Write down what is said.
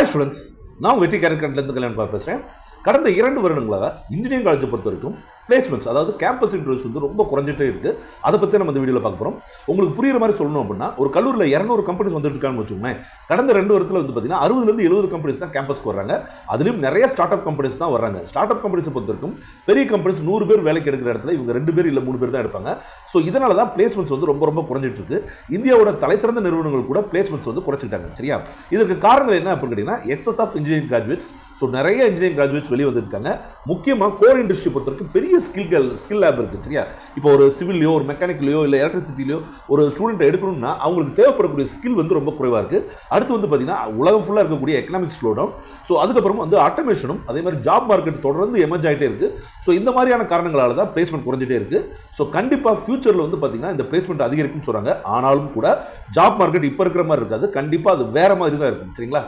Hi students, நான் வெற்றி கேரக்டர்லேருந்து கல்யாணம் பேசுகிறேன். கடந்த 2 வருடங்களாக இன்ஜினியரிங் காலேஜை பொறுத்த வரைக்கும் பிளேஸ்மெண்ட்ஸ், அதாவது கேம்பஸ் இன்டர்வியூஸ் வந்து ரொம்ப குறைஞ்சிட்டே இருக்குது. அதை பற்றி நம்ம இந்த வீடியோவில் பார்க்க போகிறோம். உங்களுக்கு புரியுற மாதிரி சொல்லணும் அப்படின்னா, ஒரு கல்லூரியில் 200 கம்பெனிஸ் வந்துட்டு இருக்காங்கன்னு வச்சுக்கோங்க. கடந்த 2 வருடத்தில் வந்து பார்த்தீங்கன்னா 60லேருந்து 70 கம்பெனிஸ் தான் கேம்பஸ்க்கு வர்றாங்க. அதுலேயும் நிறைய ஸ்டார்ட் அப் கம்பெனிஸ் தான் வர்றாங்க. ஸ்டார்ட் அப் கம்பெனிஸை பொறுத்த வரைக்கும் பெரிய கம்பெனிஸ் 100 பேர் வேலைக்கு எடுக்கிற இடத்துல இவங்க 2 பேர் இல்லை 3 பேர் தான் எடுப்பாங்க. ஸோ இதனால தான் பிளேஸ்மெண்ட்ஸ் வந்து ரொம்ப ரொம்ப குறைஞ்சிட்டு இருக்கு. இந்தியாவோட தலைசிறந்த நிறுவனங்கள் கூட பிளேஸ்மெண்ட்ஸ் வந்து குறைச்சிட்டாங்க. சரியா? இதற்கு காரணம் என்ன அப்படின்னு கேட்டீங்கன்னா, excess of engineering graduates. So நிறைய இன்ஜினியரிங் கிராஜுவேட்ஸ் வெளியே வந்துருக்காங்க. முக்கியமாக கோர் இண்டஸ்ட்ரி பொறுத்த வரைக்கும் பெரிய ஸ்கில் லேப் இருக்குது. சரியா? இப்போ ஒரு சிவில்லையோ ஒரு மெக்கானிக்கலையோ இல்லை எலக்ட்ரிசிட்டிலையோ ஒரு ஸ்டூடெண்ட் எடுக்கணும்னா அவங்களுக்கு தேவைப்படக்கூடிய ஸ்கில் வந்து ரொம்ப குறைவாக இருக்குது. அடுத்து வந்து பார்த்தீங்கன்னா உலகம் ஃபுல்லாக இருக்கக்கூடிய எக்கனாமிக் ஸ்லோ டவுன். ஸோ அதுக்கப்புறம் வந்து ஆட்டோமேஷனும் அதே மாதிரி ஜாப் மார்க்கெட் தொடர்ந்து எமர்ஜ் ஆகிட்டே இருக்குது. ஸோ இந்த மாதிரியான காரணங்களால தான் பிளேஸ்மெண்ட் குறைஞ்சிட்டே இருக்குது. ஸோ கண்டிப்பாக ஃபியூச்சரில் வந்து பார்த்தீங்கன்னா இந்த பிளேஸ்மெண்ட் அதிகரிக்கும்னு சொல்கிறாங்க. ஆனாலும் கூட ஜாப் மார்க்கெட் இப்போ இருக்கிற மாதிரி இருக்காது. கண்டிப்பாக அது வேற மாதிரி தான் இருக்கும். சரிங்களா?